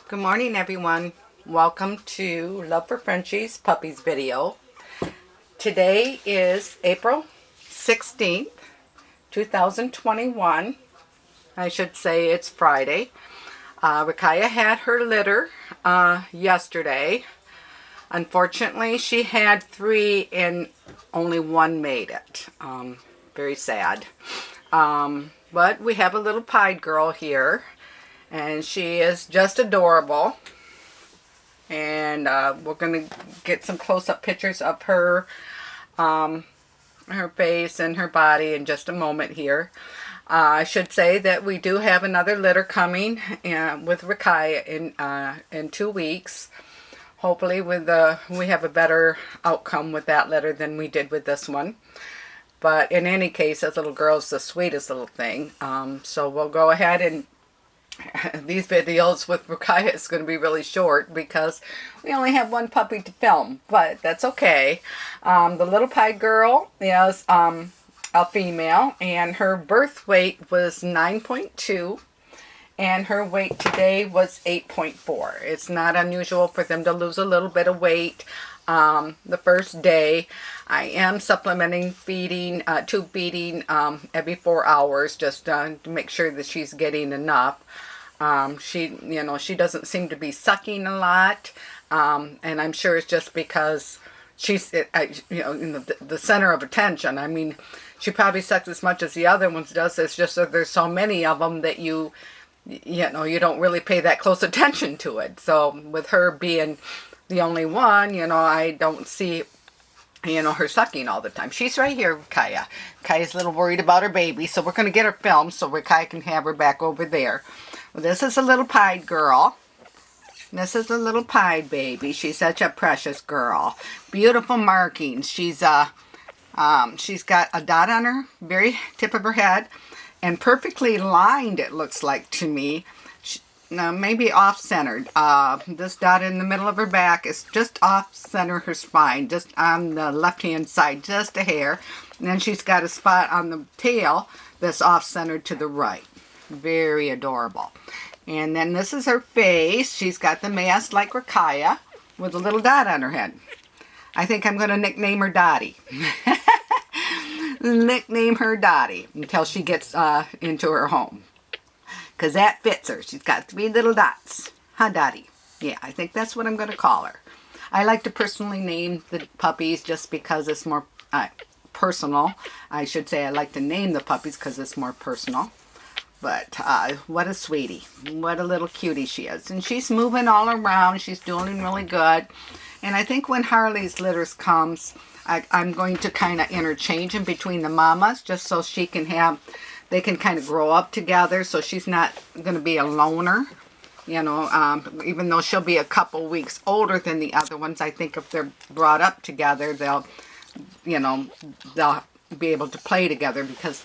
Good morning, everyone. Welcome to Love for Frenchies Puppies video. Today is April 16th, 2021. I should say it's Friday. Rakaya had her litter yesterday. Unfortunately, she had 3 and only 1 made it. Very sad. But we have a little pied girl here, and she is just adorable. And we're going to get some close-up pictures of her face and her body in just a moment here. I should say that we do have another litter coming with Rakaya in 2 weeks. Hopefully we have a better outcome with that litter than we did with this one. But in any case, this little girl is the sweetest little thing. So we'll go ahead and these videos with Rakaya is going to be really short because we only have 1 puppy to film, but that's okay. The little pied girl is a female, and her birth weight was 9.2, and her weight today was 8.4. It's not unusual for them to lose a little bit of weight the first day. I am supplementing feeding, tube feeding every 4 hours just to make sure that she's getting enough. She doesn't seem to be sucking a lot, and I'm sure it's just because she's, in the center of attention. I mean, she probably sucks as much as the other ones does. It's just that there's so many of them that you don't really pay that close attention to it. So with her being the only one, I don't see her sucking all the time. She's right here, Kaya. Kaya's a little worried about her baby, so we're going to get her filmed so Kaya can have her back over there. Well, this is a little pied girl. This is a little pied baby. She's such a precious girl. Beautiful markings. She's got a dot on her very tip of her head, and perfectly lined, it looks like to me. Maybe off-centered. This dot in the middle of her back is just off-center her spine, just on the left-hand side, just a hair. And then she's got a spot on the tail that's off-centered to the right. Very adorable. And then this is her face. She's got the mask like Rakaya with a little dot on her head. I think I'm going to nickname her Dottie. Nickname her Dottie until she gets into her home. Because that fits her. She's got 3 little dots. Huh, Dottie? Yeah, I think that's what I'm going to call her. I like to personally name the puppies just because it's more personal. I should say I like to name the puppies because it's more personal. But what a sweetie. What a little cutie she is. And she's moving all around. She's doing really good. And I think when Harley's litters comes, I'm going to kind of interchange in between the mamas just so they can kind of grow up together, so she's not going to be a loner. Even though she'll be a couple weeks older than the other ones, I think if they're brought up together, they'll be able to play together, because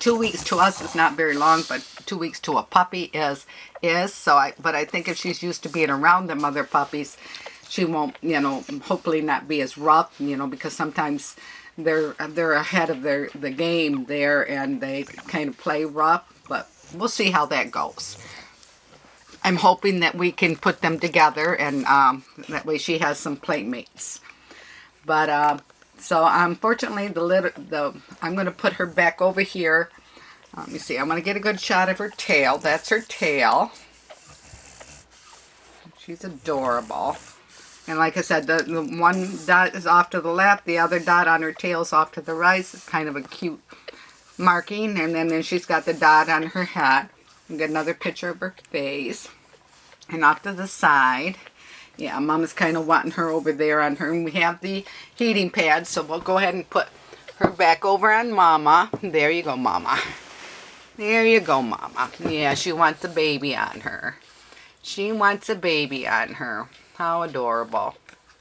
2 weeks to us is not very long, but 2 weeks to a puppy is. But I think if she's used to being around them other puppies, she won't, hopefully not be as rough, because sometimes they're ahead of the game there, and they kind of play rough, but we'll see how that goes. I'm hoping that we can put them together, and that way she has some playmates. But so unfortunately, I'm going to put her back over here. Let me see. I'm going to get a good shot of her tail. That's her tail. She's adorable. And like I said, the one dot is off to the left, the other dot on her tail is off to the right. It's kind of a cute marking. And then she's got the dot on her head. You get another picture of her face. And off to the side. Yeah, Mama's kind of wanting her over there on her. And we have the heating pad, so we'll go ahead and put her back over on Mama. There you go, Mama. There you go, Mama. Yeah, she wants a baby on her. She wants a baby on her. How adorable.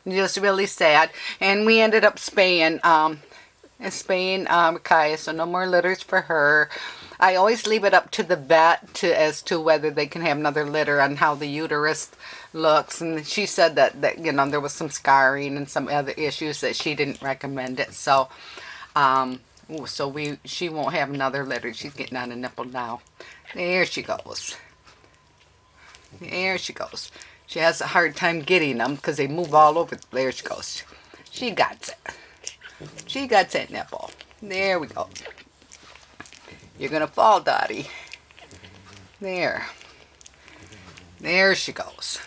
Just really sad. And we ended up spaying Rakaya, so no more litters for her. I always leave it up to the vet as to whether they can have another litter on how the uterus looks. And she said that there was some scarring and some other issues that she didn't recommend it. So she won't have another litter. She's getting on a nipple now. There she goes. There she goes. She has a hard time getting them because they move all over. There she goes. She got it. She got that nipple. There we go. You're going to fall, Dottie. There. There she goes.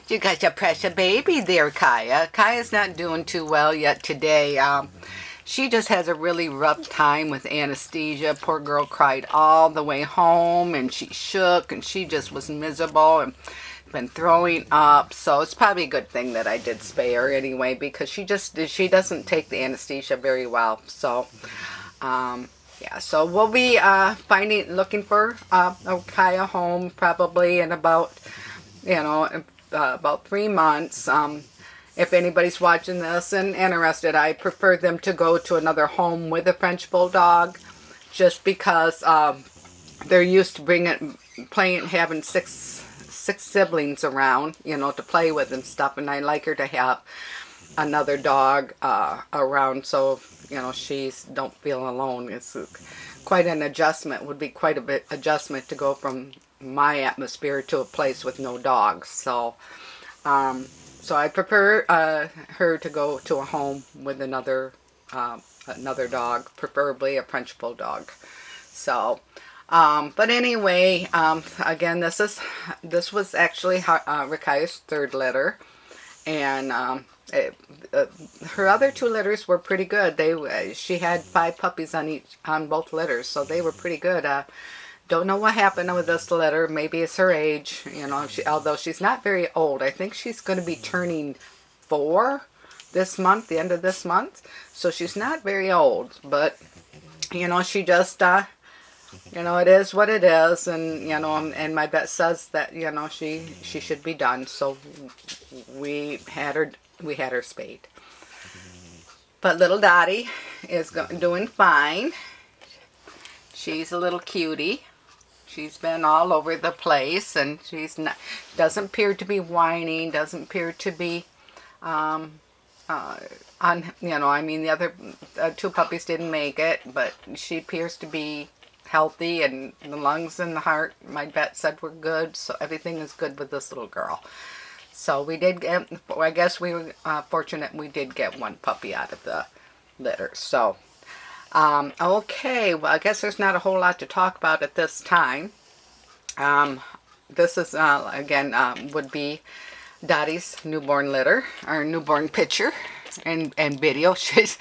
You got your precious baby there, Kaya. Kaya's not doing too well yet today. She just has a really rough time with anesthesia. Poor girl cried all the way home, and she shook, and she just was miserable and been throwing up. So it's probably a good thing that I did spay her anyway, because she doesn't take the anesthesia very well. So yeah, so we'll be looking for a Kaya home probably in about, about 3 months. If anybody's watching this and interested, I prefer them to go to another home with a French Bulldog, just because they're used to having six siblings around, to play with and stuff, and I like her to have another dog around, so she's don't feel alone. It's quite an adjustment. Would be quite a bit adjustment to go from my atmosphere to a place with no dogs. So so I prefer her to go to a home with another dog, preferably a French Bulldog. So but anyway, again, this was actually Rakaya's third litter, and her other 2 litters were pretty good. She had 5 puppies on both litters, so they were pretty good. Don't know what happened with this litter. Maybe it's her age. Although she's not very old. I think she's going to be turning 4 this month, the end of this month. So she's not very old, but she just it is what it is, and and my vet says that she should be done. So we had her spayed. But little Dottie is doing fine. She's a little cutie. She's been all over the place, and doesn't appear to be whining, doesn't appear to be I mean, the other 2 puppies didn't make it, but she appears to be healthy, and the lungs and the heart, my vet said, were good, so everything is good with this little girl. So we did get, I guess we were fortunate we did get 1 puppy out of the litter. So okay, well, I guess there's not a whole lot to talk about at this time. This is again would be Dottie's newborn litter, or newborn picture and video. She's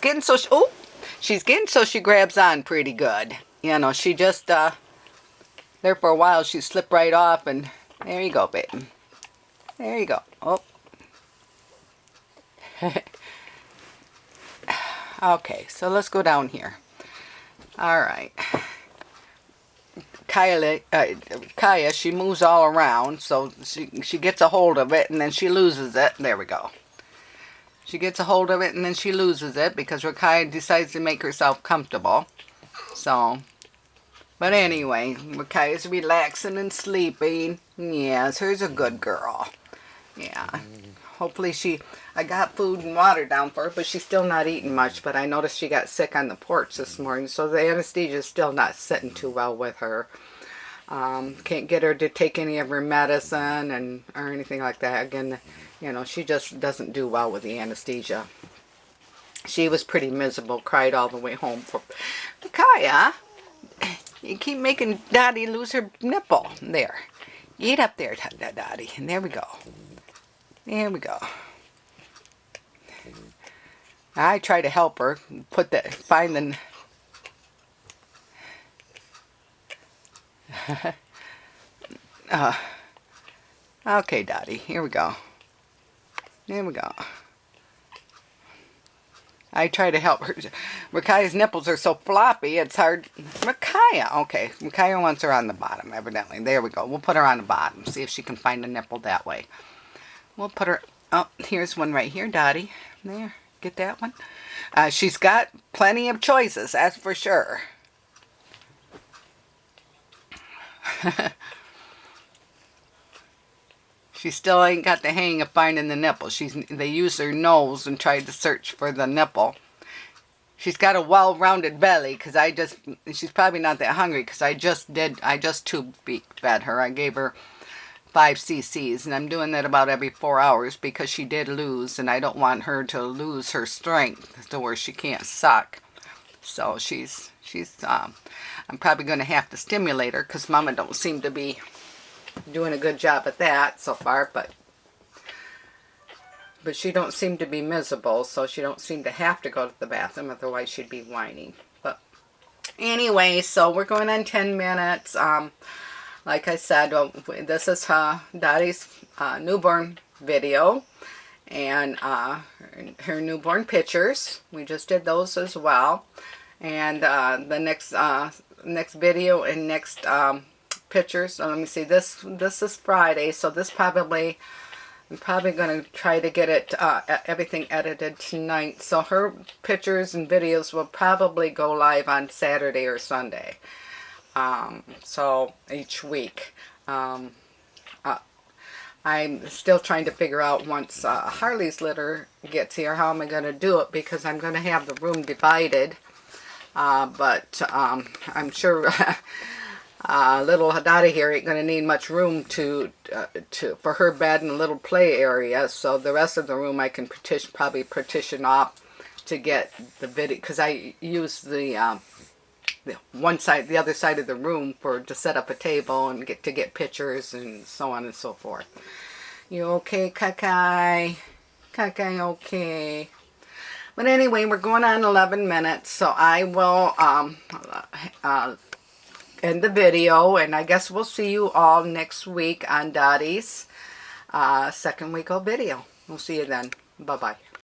getting so she grabs on pretty good. She just there for a while she slipped right off, and there you go, babe. There you go. Oh. Okay, so let's go down here. All right. Kaya, she moves all around, so she gets a hold of it, and then she loses it. There we go. She gets a hold of it, and then she loses it because Rakaya decides to make herself comfortable. So, but anyway, Rakaya's relaxing and sleeping. Yes, her's a good girl. Yeah. Hopefully I got food and water down for her, but she's still not eating much. But I noticed she got sick on the porch this morning, so the anesthesia is still not sitting too well with her. Can't get her to take any of her medicine or anything like that. Again, she just doesn't do well with the anesthesia. She was pretty miserable, cried all the way home. Kaya, you keep making Dottie lose her nipple. There. Eat up there, Dottie. And there we go. There we go. I try to help her find the okay, Dottie, here we go. There we go. I try to help her. Rakaya's nipples are so floppy, it's hard. Rakaya, okay. Rakaya wants her on the bottom, evidently. There we go. We'll put her on the bottom, see if she can find a nipple that way. We'll put her, oh, here's one right here, Dottie. There, get that one. She's got plenty of choices, that's for sure. She still ain't got the hang of finding the nipple. They use their nose and try to search for the nipple. she's got a well-rounded belly, because she's probably not that hungry, because I just tube fed her. I gave her 5 cc's, and I'm doing that about every 4 hours because she did lose, and I don't want her to lose her strength to where she can't suck. So I'm probably going to have to stimulate her, because Mama don't seem to be doing a good job at that so far, but she don't seem to be miserable, so she don't seem to have to go to the bathroom, otherwise she'd be whining. But anyway, so we're going on 10 minutes. Like I said, this is Dottie's newborn video, and her newborn pictures. We just did those as well. And the next video and next pictures. So let me see. This is Friday, so I'm probably going to try to get it everything edited tonight. So her pictures and videos will probably go live on Saturday or Sunday. So each week. I'm still trying to figure out, once Harley's litter gets here, how am I going to do it, because I'm going to have the room divided. But I'm sure little Dottie here ain't going to need much room for her bed and a little play area. So the rest of the room I can probably partition off to get the video, because I use the other side of the room to set up a table and get pictures and so on and so forth. You okay, Kakai? Kakai, okay. But anyway, we're going on 11 minutes, so I will end the video, and I guess we'll see you all next week on Dottie's second week of video. We'll see you then. Bye-bye.